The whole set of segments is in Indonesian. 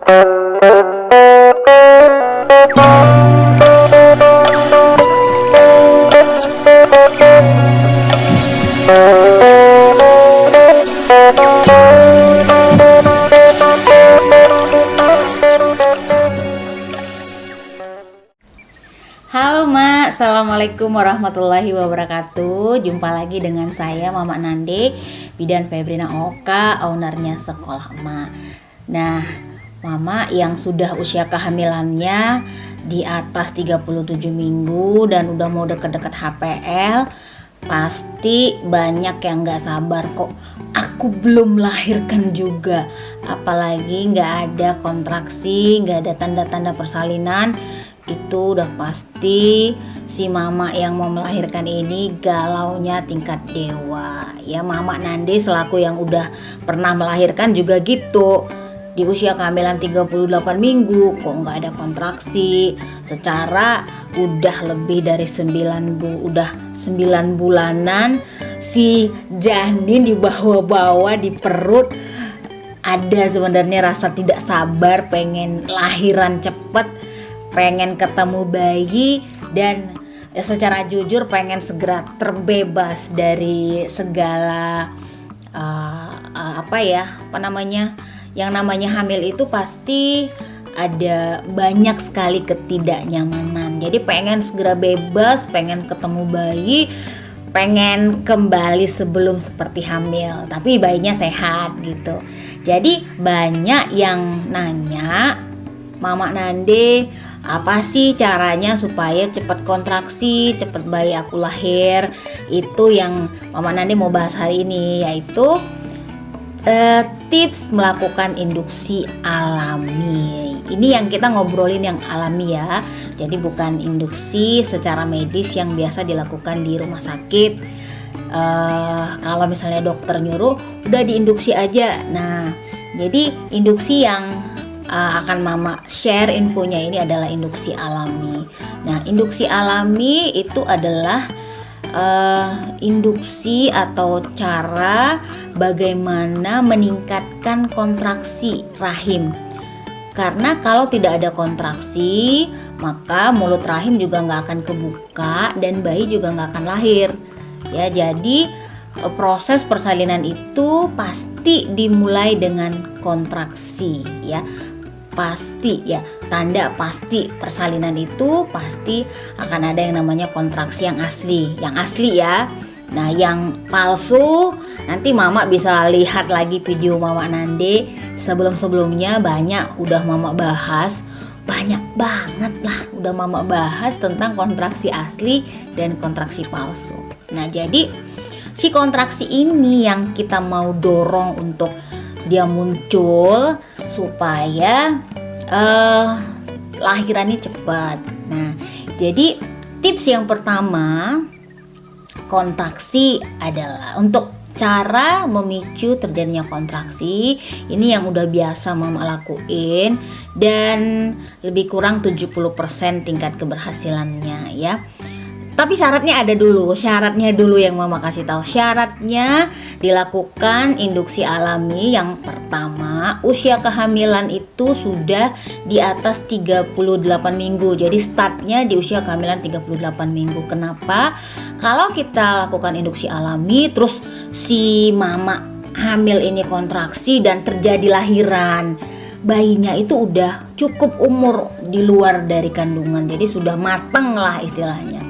Halo Mak, Assalamualaikum warahmatullahi wabarakatuh. Jumpa lagi dengan saya Mama Nande, Bidan Febrina Oka, ownernya Sekolah Emak. Nah, Mama yang sudah usia kehamilannya di atas 37 minggu dan udah mau deket-deket HPL, pasti banyak yang gak sabar kok. Aku belum melahirkan juga, apalagi gak ada kontraksi, gak ada tanda-tanda persalinan. Itu udah pasti si mama yang mau melahirkan ini galaunya tingkat dewa. Ya, Mama Nande selaku yang udah pernah melahirkan juga gitu. Di usia kehamilan 38 minggu kok nggak ada kontraksi. Secara udah lebih dari 9 bulanan si janin dibawa-bawa di perut. Ada sebenarnya rasa tidak sabar, pengen lahiran cepet, pengen ketemu bayi, dan secara jujur pengen segera terbebas dari segala yang namanya hamil itu pasti ada banyak sekali ketidaknyamanan. Jadi pengen segera bebas, pengen ketemu bayi, pengen kembali sebelum seperti hamil, tapi bayinya sehat gitu. Jadi banyak yang nanya, Mama Nande, apa sih caranya supaya cepat kontraksi, cepat bayi aku lahir? Itu yang Mama Nande mau bahas hari ini, yaitu tips melakukan induksi alami. Ini yang kita ngobrolin yang alami ya. Jadi bukan induksi secara medis yang biasa dilakukan di rumah sakit. Kalau misalnya dokter nyuruh udah diinduksi aja. Nah, jadi induksi yang akan Mama share infonya ini adalah induksi alami. Nah, induksi alami itu adalah induksi atau cara bagaimana meningkatkan kontraksi rahim. Karena kalau tidak ada kontraksi, maka mulut rahim juga nggak akan kebuka dan bayi juga nggak akan lahir. Ya, jadi proses persalinan itu pasti dimulai dengan kontraksi ya. Pasti ya, tanda pasti persalinan itu pasti akan ada yang namanya kontraksi yang asli ya. Nah, yang palsu nanti Mama bisa lihat lagi video Mama Nande sebelumnya banyak udah Mama bahas, banyak banget lah udah Mama bahas tentang kontraksi asli dan kontraksi palsu. Nah, jadi si kontraksi ini yang kita mau dorong untuk dia muncul supaya lahirannya cepat. Nah, jadi tips yang pertama kontraksi adalah untuk cara memicu terjadinya kontraksi. Ini yang udah biasa Mama lakuin dan lebih kurang 70% tingkat keberhasilannya ya. Tapi syaratnya dulu yang Mama kasih tahu. Syaratnya dilakukan induksi alami. Yang pertama, usia kehamilan itu sudah di atas 38 minggu. Jadi startnya di usia kehamilan 38 minggu. Kenapa? Kalau kita lakukan induksi alami, terus si mama hamil ini kontraksi dan terjadi lahiran, bayinya itu udah cukup umur di luar dari kandungan. Jadi sudah matang lah istilahnya.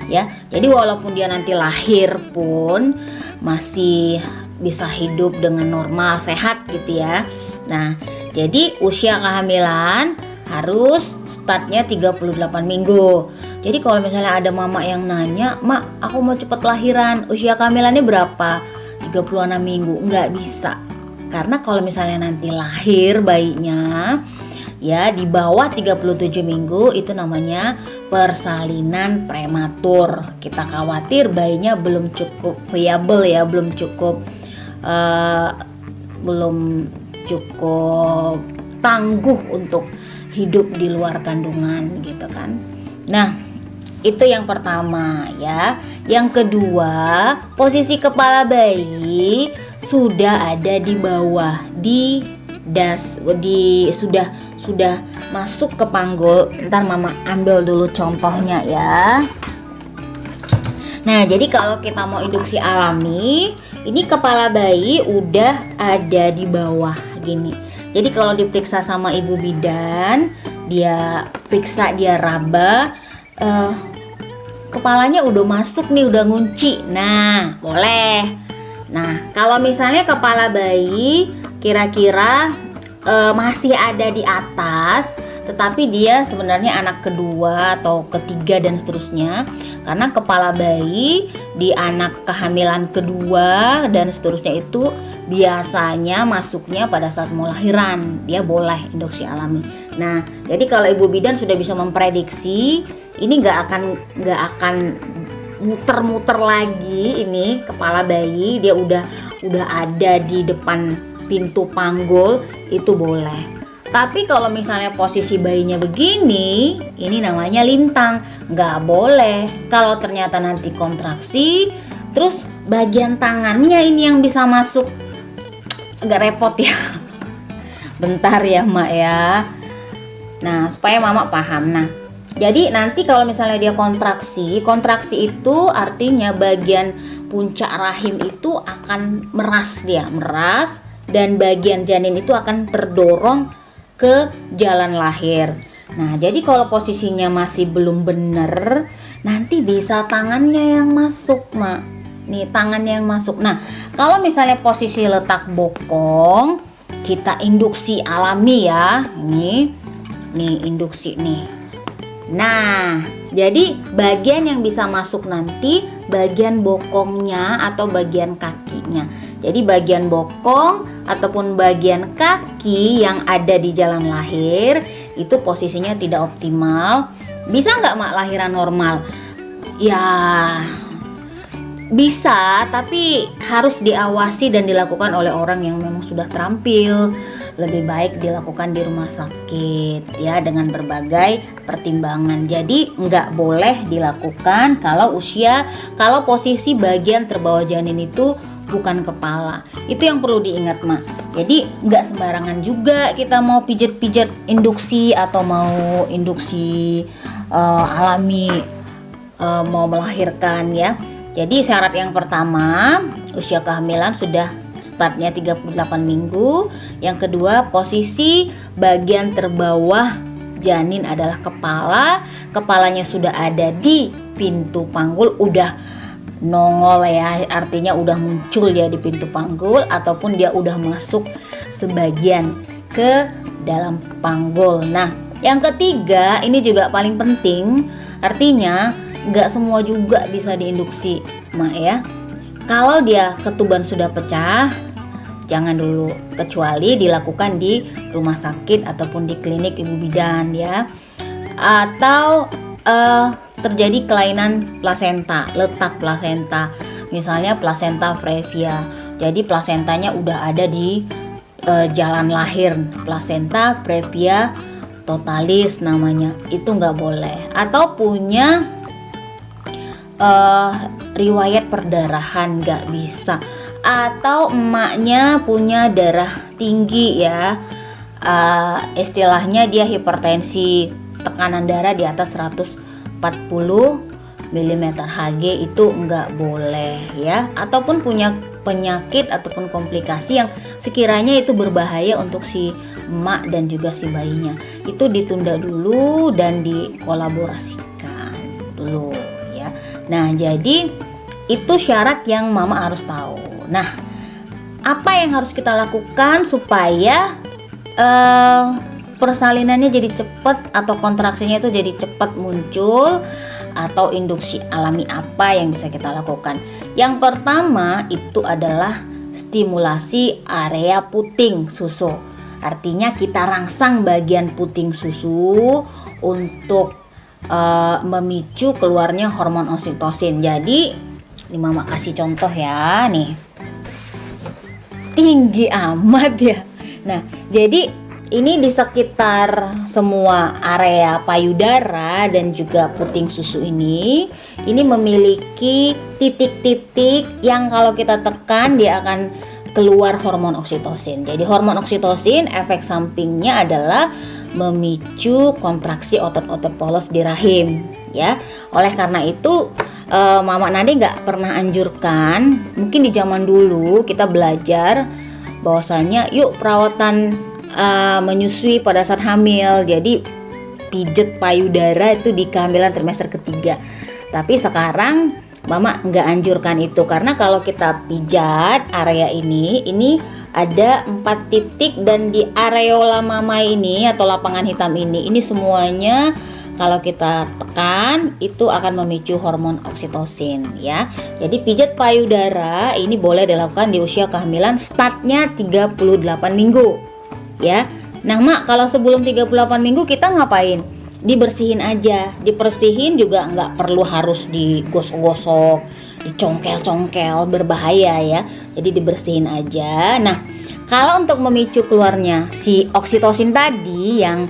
Ya, jadi walaupun dia nanti lahir pun masih bisa hidup dengan normal, sehat gitu ya. Nah, jadi usia kehamilan harus startnya 38 minggu. Jadi kalau misalnya ada mama yang nanya, "Mak, aku mau cepet lahiran, usia kehamilannya berapa?" 36 minggu, nggak bisa. Karena kalau misalnya nanti lahir bayinya ya di bawah 37 minggu, itu namanya persalinan prematur. Kita khawatir bayinya belum cukup viable ya, belum cukup tangguh untuk hidup di luar kandungan gitu kan. Nah, itu yang pertama ya. Yang kedua, posisi kepala bayi sudah ada di bawah, di sudah masuk ke panggul. Ntar mama ambil dulu contohnya ya. Nah, jadi kalau kita mau induksi alami, ini kepala bayi udah ada di bawah gini. Jadi kalau diperiksa sama ibu bidan, dia periksa, dia raba, kepalanya udah masuk nih, udah ngunci. Nah, boleh. Nah, kalau misalnya kepala bayi kira-kira masih ada di atas, tetapi dia sebenarnya anak kedua atau ketiga dan seterusnya, karena kepala bayi di anak kehamilan kedua dan seterusnya itu biasanya masuknya pada saat mau lahiran, dia boleh induksi alami. Nah, jadi kalau ibu bidan sudah bisa memprediksi, ini nggak akan muter-muter lagi, ini kepala bayi dia udah ada di depan pintu panggul, itu boleh. Tapi kalau misalnya posisi bayinya begini, ini namanya lintang, nggak boleh. Kalau ternyata nanti kontraksi, terus bagian tangannya ini yang bisa masuk, agak repot ya. Bentar ya mak ya. Nah, supaya mama paham. Nah, jadi nanti kalau misalnya dia kontraksi itu artinya bagian puncak rahim itu akan meras, dan bagian janin itu akan terdorong ke jalan lahir. Nah, jadi kalau posisinya masih belum bener, nanti bisa tangannya yang masuk, mak. Nih, tangannya yang masuk. Nah, kalau misalnya posisi letak bokong, kita induksi alami ya. Nih induksi nih. Nah, jadi bagian yang bisa masuk nanti bagian bokongnya atau bagian kakinya. Jadi bagian bokong ataupun bagian kaki yang ada di jalan lahir itu posisinya tidak optimal. Bisa nggak mak lahiran normal? Ya bisa, tapi harus diawasi dan dilakukan oleh orang yang memang sudah terampil. Lebih baik dilakukan di rumah sakit ya, dengan berbagai pertimbangan. Jadi nggak boleh dilakukan kalau posisi bagian terbawah janin itu bukan kepala. Itu yang perlu diingat mak. Jadi nggak sembarangan juga kita mau pijet-pijet induksi atau mau induksi alami, mau melahirkan ya. Jadi syarat yang pertama, usia kehamilan sudah startnya 38 minggu. Yang kedua, posisi bagian terbawah janin adalah kepala. Kepalanya sudah ada di pintu panggul, udah nongol ya, artinya udah muncul ya di pintu panggul, ataupun dia udah masuk sebagian ke dalam panggul. Nah, yang ketiga ini juga paling penting, artinya nggak semua juga bisa diinduksi mak ya. Kalau dia ketuban sudah pecah, jangan dulu, kecuali dilakukan di rumah sakit ataupun di klinik ibu bidan ya. Atau terjadi kelainan plasenta, letak plasenta, misalnya plasenta previa. Jadi plasentanya udah ada di jalan lahir, plasenta previa totalis namanya, itu nggak boleh. Atau punya riwayat perdarahan, nggak bisa. Atau emaknya punya darah tinggi ya, istilahnya dia hipertensi, tekanan darah di atas 140 mm Hg, itu nggak boleh ya. Ataupun punya penyakit ataupun komplikasi yang sekiranya itu berbahaya untuk si emak dan juga si bayinya, itu ditunda dulu dan dikolaborasikan dulu ya. Nah, jadi itu syarat yang mama harus tahu. Nah, apa yang harus kita lakukan supaya persalinannya jadi cepat atau kontraksinya itu jadi cepat muncul, atau induksi alami apa yang bisa kita lakukan? Yang pertama itu adalah stimulasi area puting susu. Artinya kita rangsang bagian puting susu untuk memicu keluarnya hormon oksitosin. Jadi ini mama kasih contoh ya, nih tinggi amat ya. Nah, jadi ini di sekitar semua area payudara dan juga puting susu ini memiliki titik-titik yang kalau kita tekan dia akan keluar hormon oksitosin. Jadi hormon oksitosin efek sampingnya adalah memicu kontraksi otot-otot polos di rahim, ya. Oleh karena itu Mama Nade nggak pernah anjurkan. Mungkin di zaman dulu kita belajar bahwasanya yuk perawatan menyusui pada saat hamil. Jadi pijet payudara itu di kehamilan trimester ketiga. Tapi sekarang Mama nggak anjurkan itu, karena kalau kita pijat area ini ada 4 titik, dan di areola mama ini atau lapangan hitam ini semuanya kalau kita tekan itu akan memicu hormon oksitosin, ya. Jadi pijat payudara ini boleh dilakukan di usia kehamilan, startnya 38 minggu, ya. Nah Mak, kalau sebelum 38 minggu kita ngapain? Dibersihin aja, dibersihin juga nggak perlu harus digosok-gosok, dicongkel-congkel, berbahaya ya. Jadi dibersihin aja. Nah, kalau untuk memicu keluarnya si oksitosin tadi yang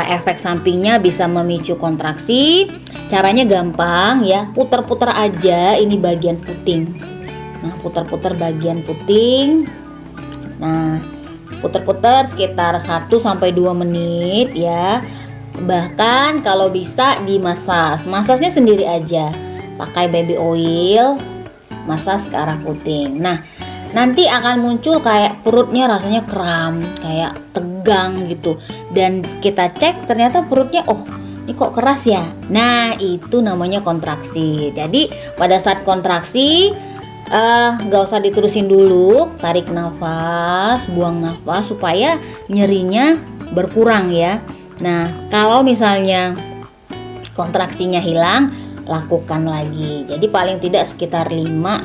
efek sampingnya bisa memicu kontraksi, caranya gampang ya, putar-putar aja ini bagian puting. Nah, putar-putar bagian puting. Nah, putar-putar sekitar 1-2 menit ya. Bahkan kalau bisa dimasas, masasnya sendiri aja, pakai baby oil, masas ke arah puting. Nah, nanti akan muncul kayak perutnya rasanya kram, kayak tegang gitu. Dan kita cek ternyata perutnya, oh ini kok keras ya. Nah, itu namanya kontraksi. Jadi pada saat kontraksi gak usah diterusin dulu, tarik nafas, buang nafas supaya nyerinya berkurang ya. Nah, kalau misalnya kontraksinya hilang, lakukan lagi. Jadi paling tidak sekitar 5-10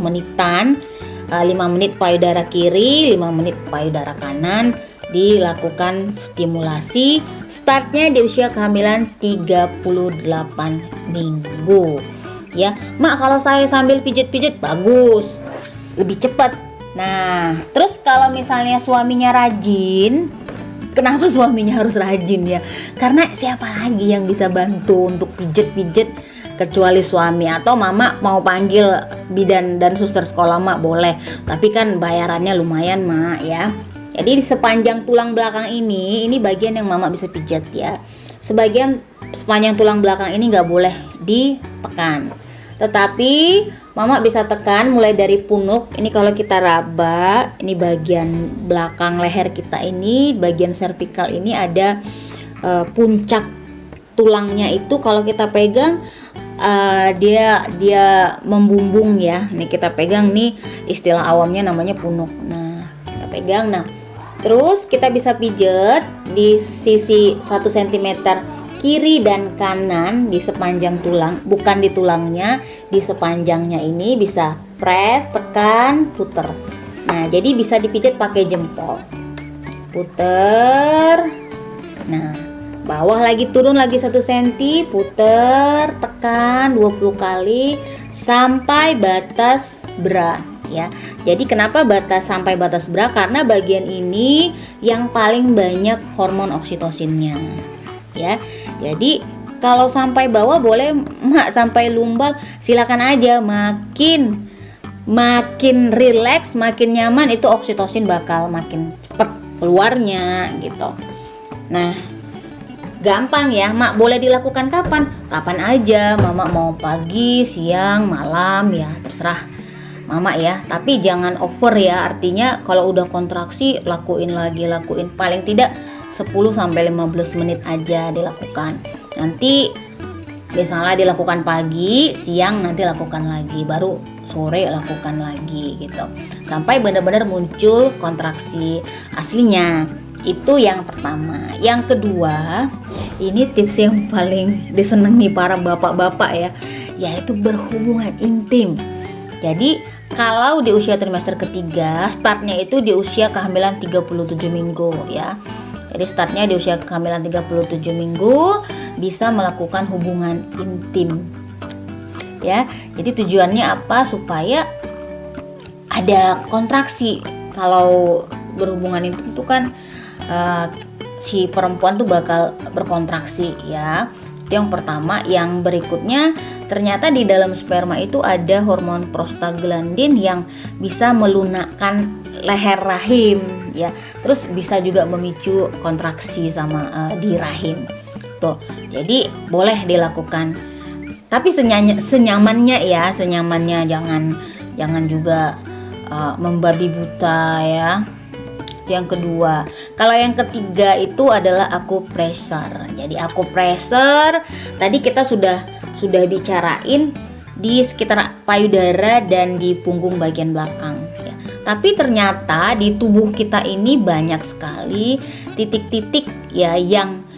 menitan. 5 menit payudara kiri, 5 menit payudara kanan, dilakukan stimulasi. Startnya di usia kehamilan 38 minggu. Ya, Mak, kalau saya sambil pijit-pijit bagus, lebih cepat. Nah, terus kalau misalnya suaminya rajin, kenapa suaminya harus rajin ya? Karena siapa lagi yang bisa bantu untuk pijet-pijet kecuali suami? Atau Mama mau panggil bidan dan suster sekolah Mak, boleh. Tapi kan bayarannya lumayan Mak ya. Jadi di sepanjang tulang belakang ini bagian yang Mama bisa pijat ya. Sepanjang tulang belakang ini nggak boleh ditekan. Tetapi Mama bisa tekan mulai dari punuk. Ini kalau kita raba, ini bagian belakang leher kita ini, bagian servikal ini ada puncak tulangnya itu. Kalau kita pegang dia membumbung ya. Nih kita pegang nih, istilah awamnya namanya punuk. Nah, kita pegang. Nah, terus kita bisa pijet di sisi 1 cm kiri dan kanan di sepanjang tulang, bukan di tulangnya, di sepanjangnya ini bisa press, tekan, puter. Nah, jadi bisa dipijat pakai jempol. Puter. Nah, bawah lagi, turun lagi 1 cm, puter, tekan 20 kali sampai batas bra ya. Jadi kenapa sampai batas bra? Karena bagian ini yang paling banyak hormon oksitosinnya. Ya. Jadi kalau sampai bawah boleh Mak, sampai lumbal silakan aja. Makin rileks, makin nyaman, itu oksitosin bakal makin cepet keluarnya gitu. Nah, gampang ya Mak, boleh dilakukan kapan aja. Mama mau pagi, siang, malam ya, terserah Mama ya. Tapi jangan over ya, artinya kalau udah kontraksi lakuin paling tidak 10-15 menit aja dilakukan. Nanti misalnya dilakukan pagi, siang nanti lakukan lagi, baru sore lakukan lagi gitu. Sampai benar-benar muncul kontraksi aslinya. Itu yang pertama. Yang kedua, ini tips yang paling disenangi para bapak-bapak ya, yaitu berhubungan intim. Jadi kalau di usia trimester ketiga, startnya itu di usia kehamilan 37 minggu ya. Jadi startnya di usia kehamilan 37 minggu bisa melakukan hubungan intim. Ya. Jadi tujuannya apa? Supaya ada kontraksi. Kalau berhubungan intim itu kan si perempuan tuh bakal berkontraksi ya. Itu yang pertama. Yang berikutnya ternyata di dalam sperma itu ada hormon prostaglandin yang bisa melunakkan leher rahim ya. Terus bisa juga memicu kontraksi sama di rahim. Tuh. Jadi boleh dilakukan. Tapi senyamannya ya, jangan juga membabi buta ya. Yang kedua, kalau yang ketiga itu adalah akupressure. Jadi akupressure tadi kita sudah bicarain di sekitar payudara dan di punggung bagian belakang ya. Tapi ternyata di tubuh kita ini banyak sekali titik-titik ya yang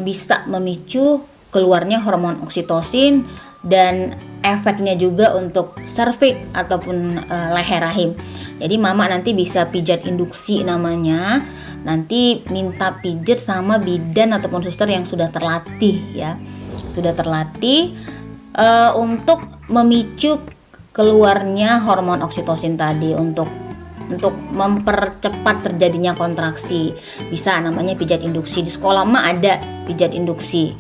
bisa memicu keluarnya hormon oksitosin dan efeknya juga untuk serviks ataupun leher rahim. Jadi mama nanti bisa pijat induksi namanya. Nanti minta pijat sama bidan ataupun suster yang sudah terlatih ya. Sudah terlatih untuk memicu keluarnya hormon oksitosin tadi untuk mempercepat terjadinya kontraksi. Bisa namanya pijat induksi. Di sekolah mah ada pijat induksi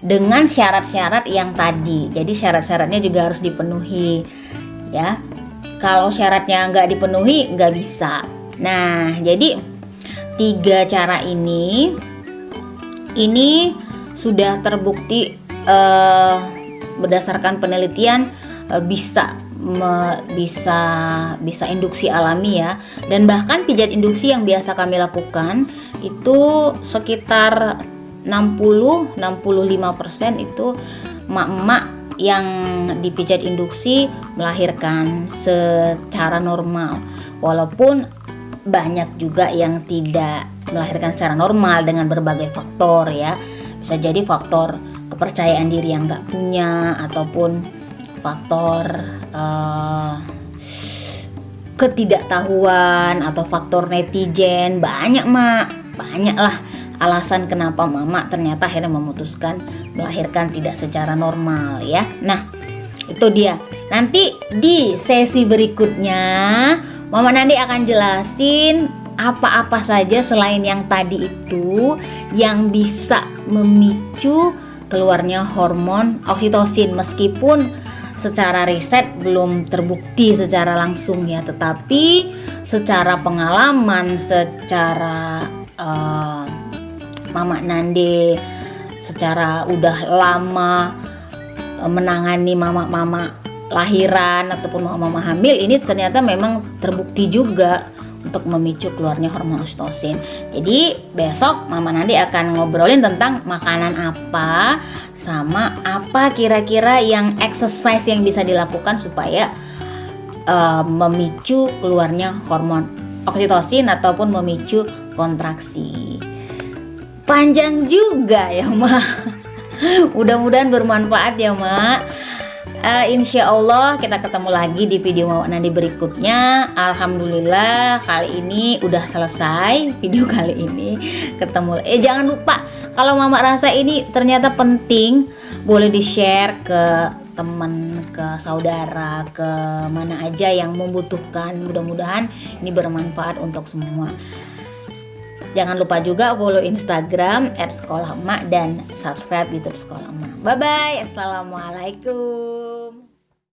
dengan syarat-syarat yang tadi. Jadi syarat-syaratnya juga harus dipenuhi ya. Kalau syaratnya nggak dipenuhi nggak bisa. Nah, jadi 3 cara ini sudah terbukti berdasarkan penelitian bisa induksi alami ya. Dan bahkan pijat induksi yang biasa kami lakukan itu sekitar 60-65% itu emak-emak yang dipijat induksi melahirkan secara normal. Walaupun banyak juga yang tidak melahirkan secara normal dengan berbagai faktor ya. Bisa jadi faktor kepercayaan diri yang nggak punya ataupun faktor ketidaktahuan atau faktor netizen. Banyak lah alasan kenapa mama ternyata akhirnya memutuskan melahirkan tidak secara normal ya. Nah, itu dia. Nanti di sesi berikutnya Mama Nandi akan jelasin apa-apa saja selain yang tadi itu yang bisa memicu keluarnya hormon oksitosin, meskipun secara riset belum terbukti secara langsung ya, tetapi secara pengalaman, secara Mama Nandi secara udah lama menangani mama-mama lahiran ataupun mama-mama hamil, ini ternyata memang terbukti juga untuk memicu keluarnya hormon oksitosin. Jadi besok Mama Nandi akan ngobrolin tentang makanan apa sama apa kira-kira yang exercise yang bisa dilakukan supaya memicu keluarnya hormon oksitosin ataupun memicu kontraksi. Panjang juga ya Mak. Mudah-mudahan bermanfaat ya Mak. Insya Allah kita ketemu lagi di video Mama Nandi berikutnya. Alhamdulillah kali ini udah selesai video kali ini. Ketemu. Jangan lupa kalau Mama rasa ini ternyata penting, boleh di share ke teman, ke saudara, ke mana aja yang membutuhkan. Mudah-mudahan ini bermanfaat untuk semua. Jangan lupa juga follow Instagram @sekolahmak dan subscribe YouTube Sekolah Emak. Bye bye. Assalamualaikum.